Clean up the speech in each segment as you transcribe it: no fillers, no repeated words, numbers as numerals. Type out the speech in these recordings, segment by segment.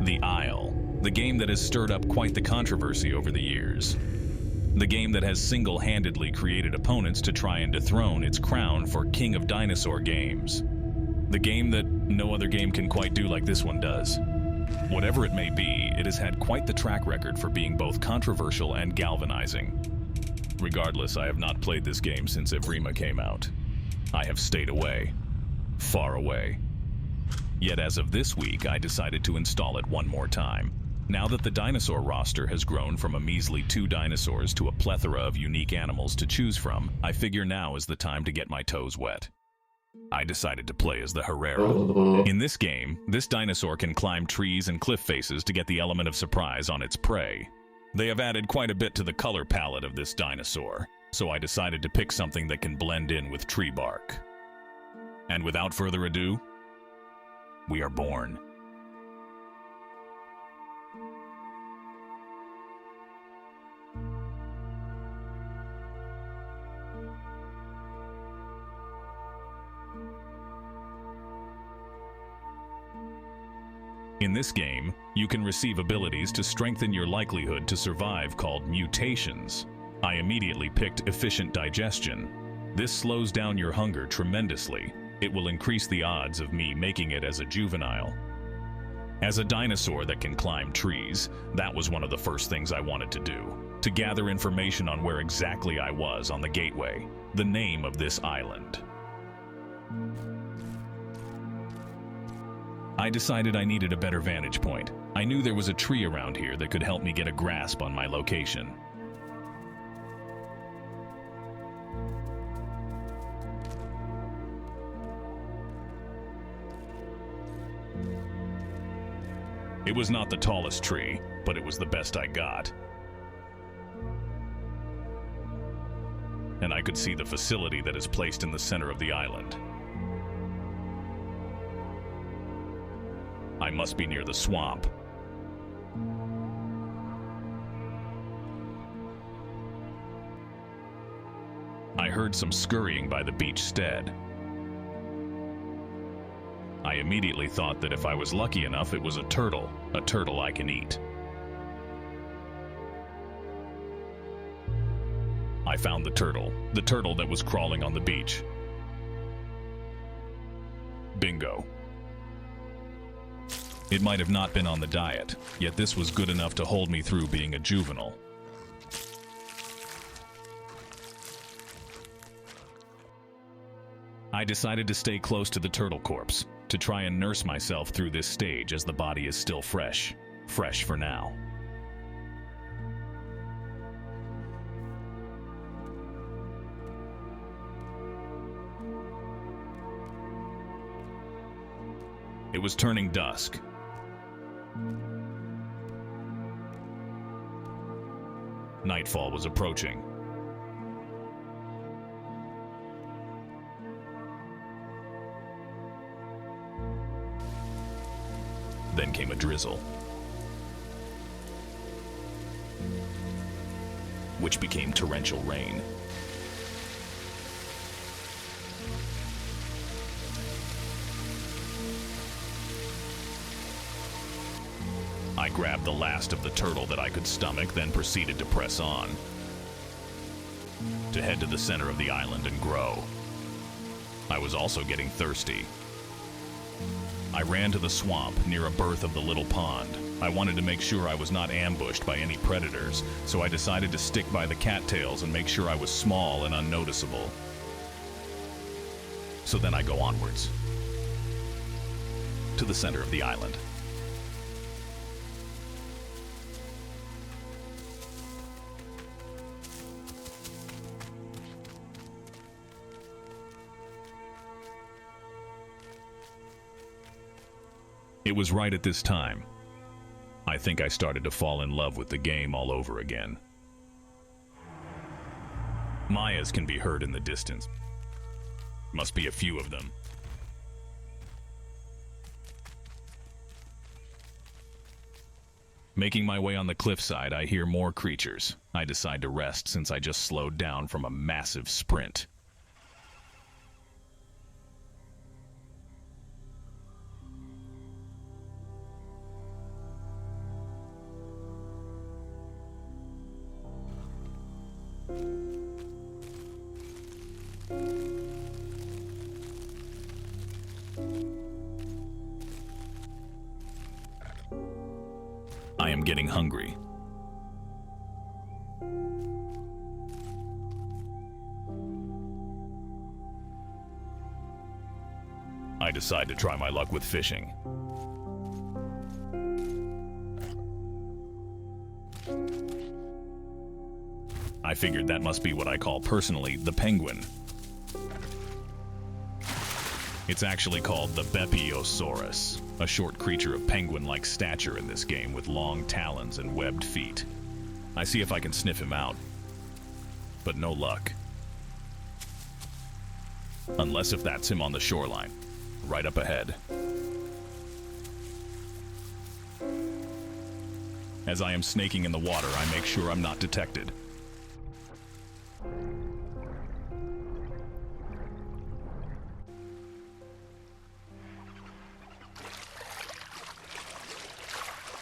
The Isle, the game that has stirred up quite the controversy over the years. The game that has single-handedly created opponents to try and dethrone its crown for King of Dinosaur games. The game that no other game can quite do like this one does. Whatever it may be, it has had quite the track record for being both controversial and galvanizing. Regardless, I have not played this game since Evrima came out. I have stayed away. Far away. Yet as of this week, I decided to install it one more time. Now that the dinosaur roster has grown from a measly 2 dinosaurs to a plethora of unique animals to choose from, I figure now is the time to get my toes wet. I decided to play as the Herrera. In this game, this dinosaur can climb trees and cliff faces to get the element of surprise on its prey. They have added quite a bit to the color palette of this dinosaur, so I decided to pick something that can blend in with tree bark. And without further ado, we are born. In this game, you can receive abilities to strengthen your likelihood to survive called mutations. I immediately picked efficient digestion. This slows down your hunger tremendously. It will increase the odds of me making it as a juvenile. As a dinosaur that can climb trees, that was one of the first things I wanted to do. To gather information on where exactly I was on the gateway, the name of this island. I decided I needed a better vantage point. I knew there was a tree around here that could help me get a grasp on my location. It was not the tallest tree, but it was the best I got. And I could see the facility that is placed in the center of the island. I must be near the swamp. I heard some scurrying by the beach stead. I immediately thought that if I was lucky enough, it was a turtle I can eat. I found the turtle that was crawling on the beach. Bingo. It might have not been on the diet, yet this was good enough to hold me through being a juvenile. I decided to stay close to the turtle corpse, to try and nurse myself through this stage as the body is still fresh for now. It was turning dusk. Nightfall was approaching. Then came a drizzle, which became torrential rain. I grabbed the last of the turtle that I could stomach, then proceeded to press on, to head to the center of the island and grow. I was also getting thirsty. I ran to the swamp near a berth of the little pond. I wanted to make sure I was not ambushed by any predators, so I decided to stick by the cattails and make sure I was small and unnoticeable. So then I go onwards, to the center of the island. It was right at this time, I think I started to fall in love with the game all over again. Mayas can be heard in the distance. Must be a few of them. Making my way on the cliffside, I hear more creatures. I decide to rest since I just slowed down from a massive sprint. getting hungry. I decide to try my luck with fishing. I figured that must be what I call personally the penguin. It's actually called the Bepiosaurus, a short creature of penguin-like stature in this game with long talons and webbed feet. I see if I can sniff him out, but no luck. Unless if that's him on the shoreline, right up ahead. As I am snaking in the water, I make sure I'm not detected.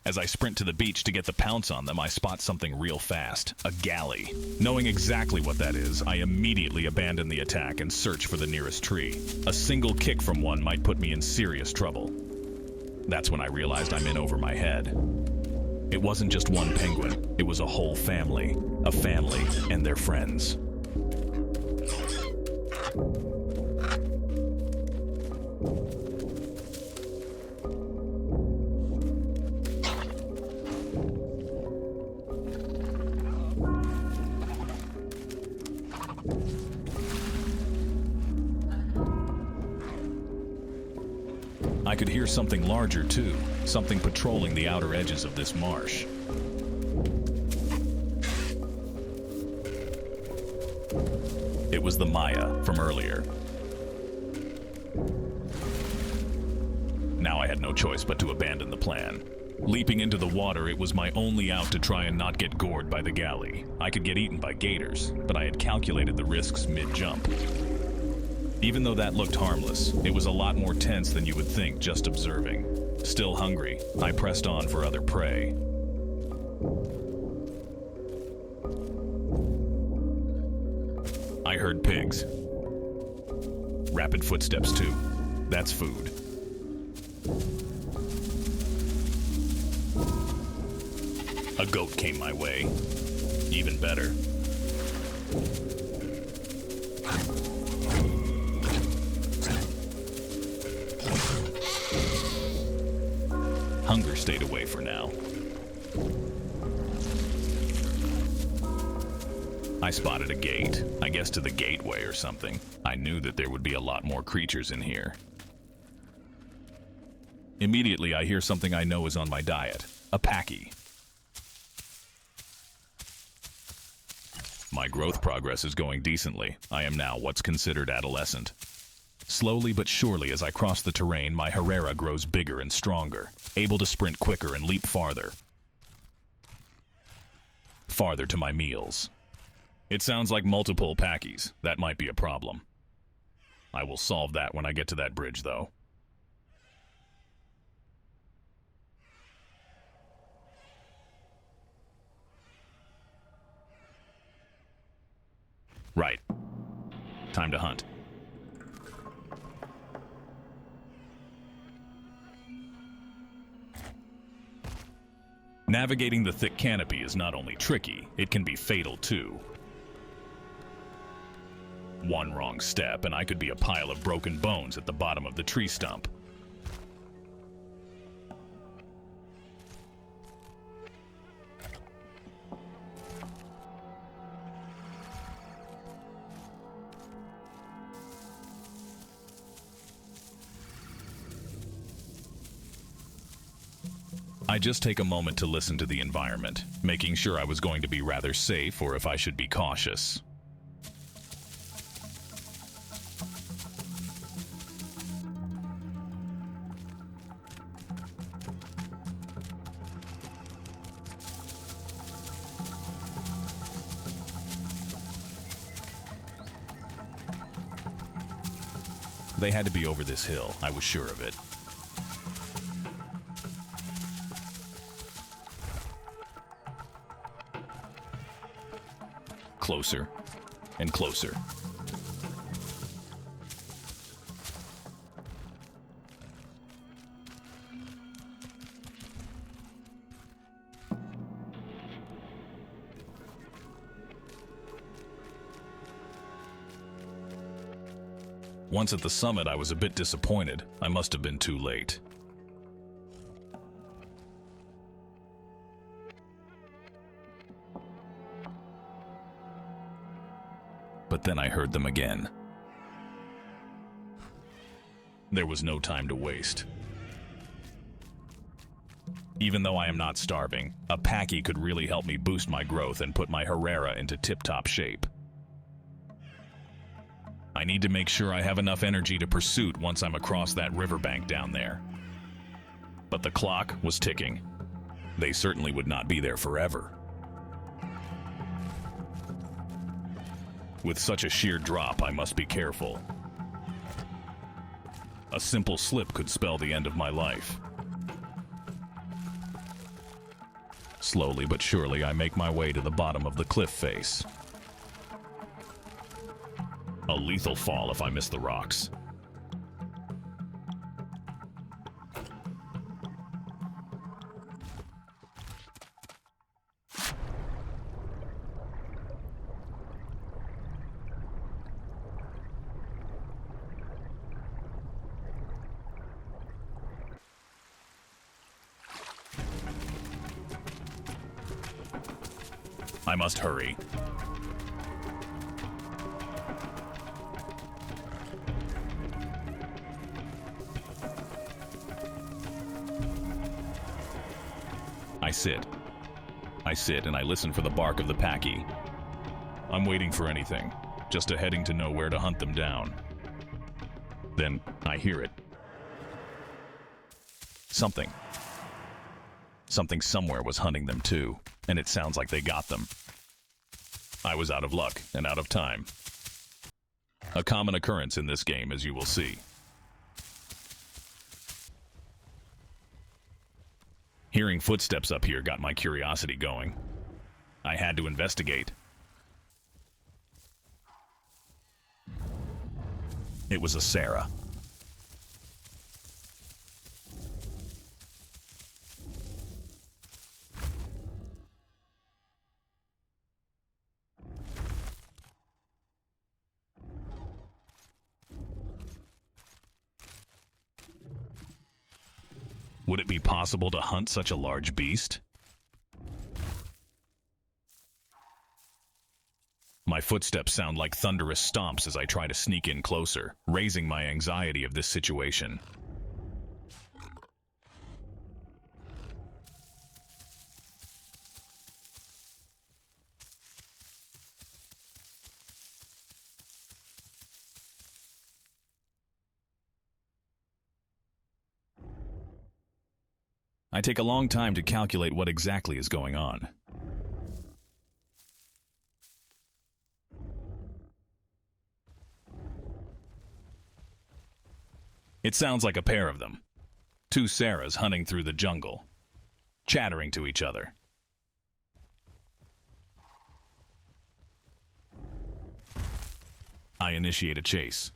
As I sprint to the beach to get the pounce on them, I spot something real fast, a galley. Knowing exactly what that is, I immediately abandon the attack and search for the nearest tree. A single kick from one might put me in serious trouble. That's when I realized I'm in over my head. It wasn't just one penguin, it was a whole family. A family and their friends. I could hear something larger too, something patrolling the outer edges of this marsh. It was the Maya from earlier. Now I had no choice but to abandon the plan. Leaping into the water, it was my only out to try and not get gored by the galley. I could get eaten by gators, but I had calculated the risks mid-jump. Even though that looked harmless, it was a lot more tense than you would think just observing. Still hungry, I pressed on for other prey. I heard pigs. Rapid footsteps too. That's food. A goat came my way. Even better. Hunger stayed away for now. I spotted a gate, I guess to the gateway or something. I knew that there would be a lot more creatures in here. Immediately I hear something I know is on my diet, a packy. My growth progress is going decently. I am now what's considered adolescent. Slowly but surely as I cross the terrain, my Herrera grows bigger and stronger, able to sprint quicker and leap farther. Farther to my meals. It sounds like multiple packies. That might be a problem. I will solve that when I get to that bridge, though. Right. Time to hunt. Navigating the thick canopy is not only tricky, it can be fatal too. One wrong step and I could be a pile of broken bones at the bottom of the tree stump. I just take a moment to listen to the environment, making sure I was going to be rather safe or if I should be cautious. They had to be over this hill, I was sure of it. Closer and closer. Once at the summit, I was a bit disappointed. I must have been too late. But then I heard them again. There was no time to waste. Even though I am not starving, a Packy could really help me boost my growth and put my Herrera into tip-top shape. I need to make sure I have enough energy to pursuit once I'm across that riverbank down there. But the clock was ticking. They certainly would not be there forever. With such a sheer drop, I must be careful. A simple slip could spell the end of my life. Slowly but surely, I make my way to the bottom of the cliff face. A lethal fall if I miss the rocks. I must hurry. I sit and I listen for the bark of the Packy. I'm waiting for anything, just a heading to know where to hunt them down. Then I hear it. Something somewhere was hunting them too, and it sounds like they got them. I was out of luck and out of time. A common occurrence in this game, as you will see. Hearing footsteps up here got my curiosity going. I had to investigate. It was a Sarah. Would it be possible to hunt such a large beast? My footsteps sound like thunderous stomps as I try to sneak in closer, raising my anxiety of this situation. I take a long time to calculate what exactly is going on. It sounds like a pair of them. Two Sarahs hunting through the jungle, chattering to each other. I initiate a chase.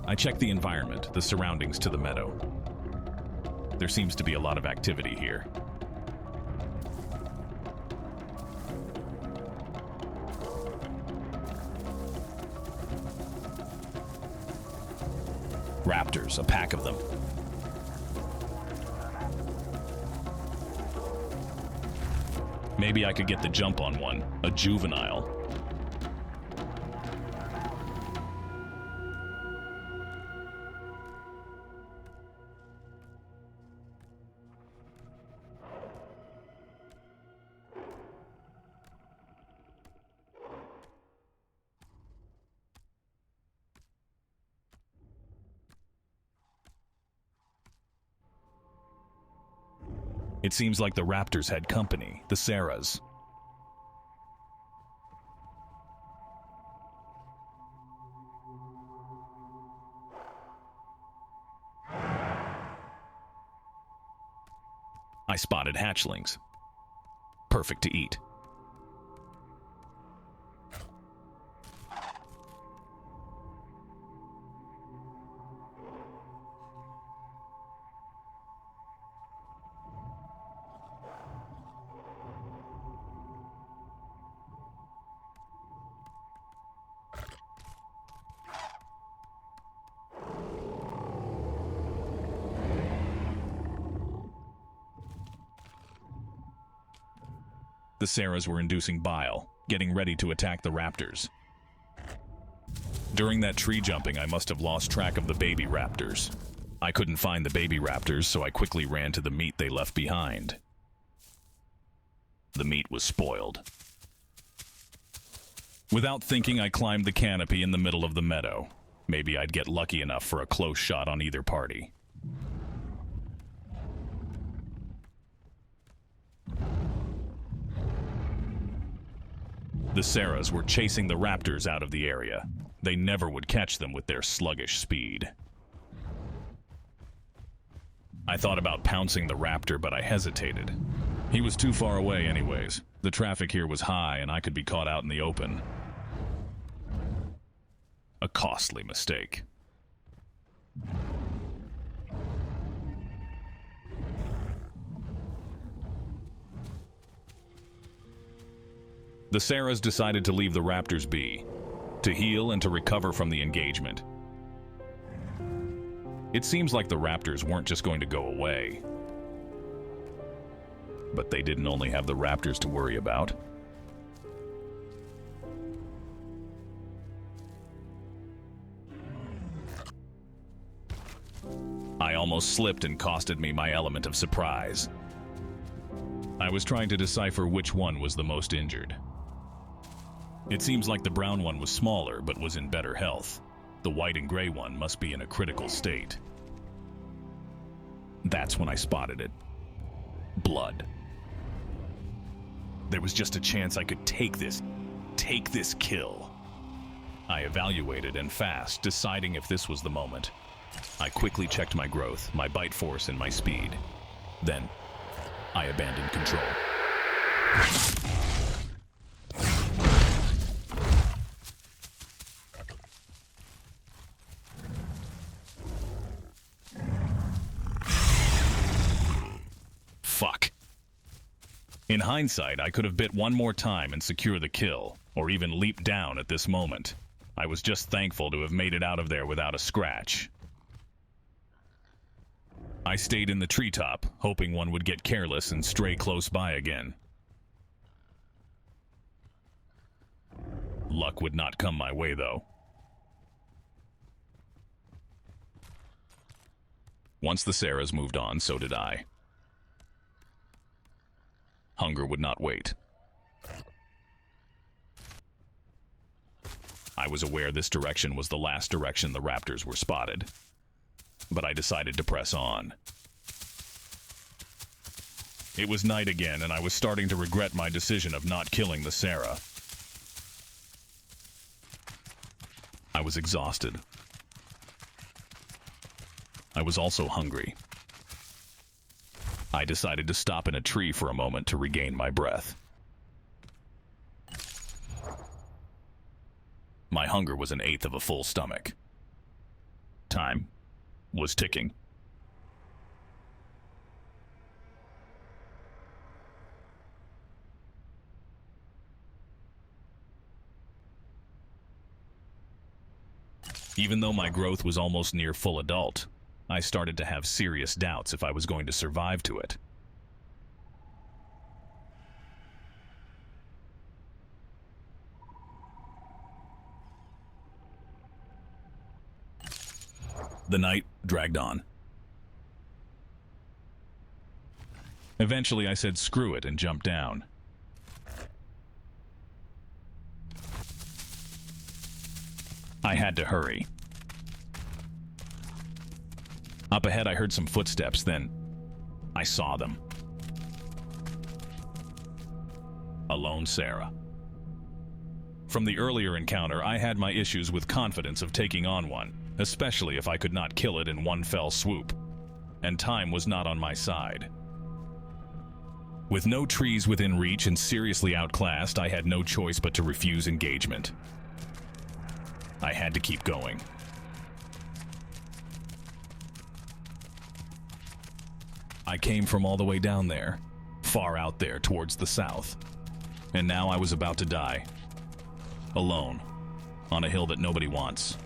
I check the environment, the surroundings to the meadow. There seems to be a lot of activity here. Raptors, a pack of them. Maybe I could get the jump on one, a juvenile. It seems like the raptors had company, the Sarahs. I spotted hatchlings. Perfect to eat. The Sarahs were inducing bile, getting ready to attack the raptors. During that tree jumping, I must have lost track of the baby raptors. I couldn't find the baby raptors, so I quickly ran to the meat they left behind. The meat was spoiled. Without thinking, I climbed the canopy in the middle of the meadow. Maybe I'd get lucky enough for a close shot on either party. The Sarahs were chasing the raptors out of the area. They never would catch them with their sluggish speed. I thought about pouncing the raptor, but I hesitated. He was too far away anyways. The traffic here was high and I could be caught out in the open. A costly mistake. The Sarahs decided to leave the raptors be, to heal and to recover from the engagement. It seems like the raptors weren't just going to go away. But they didn't only have the raptors to worry about. I almost slipped and costed me my element of surprise. I was trying to decipher which one was the most injured. It seems like the brown one was smaller, but was in better health. The white and gray one must be in a critical state. That's when I spotted it. Blood. There was just a chance I could take this kill. I evaluated and fast, deciding if this was the moment. I quickly checked my growth, my bite force, and my speed. Then, I abandoned control. Fuck. In hindsight, I could have bit one more time and secure the kill, or even leaped down at this moment. I was just thankful to have made it out of there without a scratch. I stayed in the treetop, hoping one would get careless and stray close by again. Luck would not come my way, though. Once the Sarahs moved on, so did I. Hunger would not wait. I was aware this direction was the last direction the raptors were spotted, but I decided to press on. It was night again, and I was starting to regret my decision of not killing the Sarah. I was exhausted. I was also hungry. I decided to stop in a tree for a moment to regain my breath. My hunger was an eighth of a full stomach. Time was ticking. Even though my growth was almost near full adult, I started to have serious doubts if I was going to survive to it. The night dragged on. Eventually, I said screw it and jumped down. I had to hurry. Up ahead, I heard some footsteps, then I saw them. Alone Sarah. From the earlier encounter, I had my issues with confidence of taking on one, especially if I could not kill it in one fell swoop. And time was not on my side. With no trees within reach and seriously outclassed, I had no choice but to refuse engagement. I had to keep going. I came from all the way down there, far out there towards the south, and now I was about to die. Alone, on a hill that nobody wants.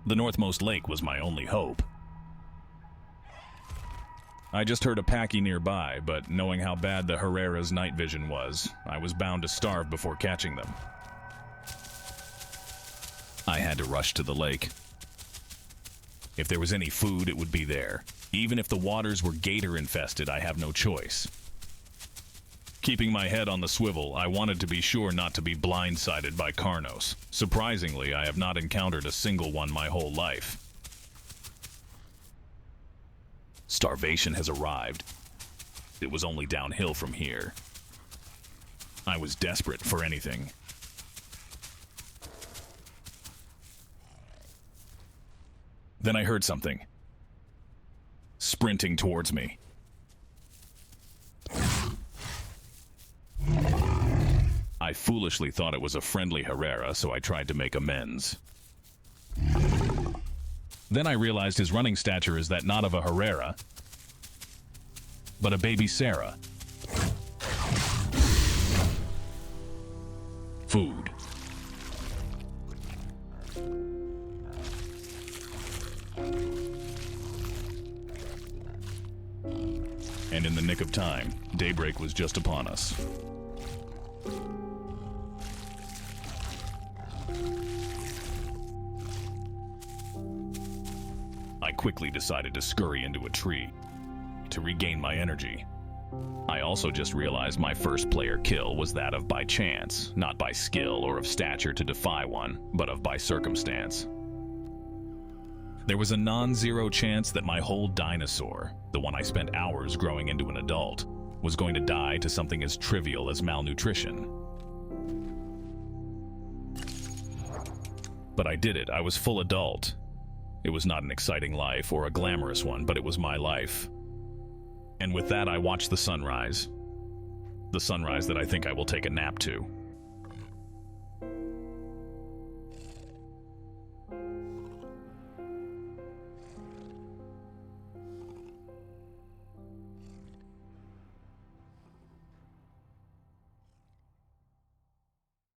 The northmost lake was my only hope. I just heard a packy nearby, but knowing how bad the Herrera's night vision was, I was bound to starve before catching them. I had to rush to the lake. If there was any food, it would be there. Even if the waters were gator-infested, I have no choice. Keeping my head on the swivel, I wanted to be sure not to be blindsided by Carnos. Surprisingly, I have not encountered a single one my whole life. Starvation has arrived. It was only downhill from here. I was desperate for anything. Then I heard something. Sprinting towards me. I foolishly thought it was a friendly Herrera, so I tried to make amends. Then I realized his running stature is that not of a Herrera, but a baby Sarah. Food. And in the nick of time, daybreak was just upon us. I quickly decided to scurry into a tree to regain my energy. I also just realized my first player kill was that of by chance, not by skill or of stature to defy one, but of by circumstance. There was a non-zero chance that my whole dinosaur, the one I spent hours growing into an adult, was going to die to something as trivial as malnutrition. But I did it. I was full adult. It was not an exciting life or a glamorous one, but it was my life. And with that, I watched the sunrise. The sunrise that I think I will take a nap to.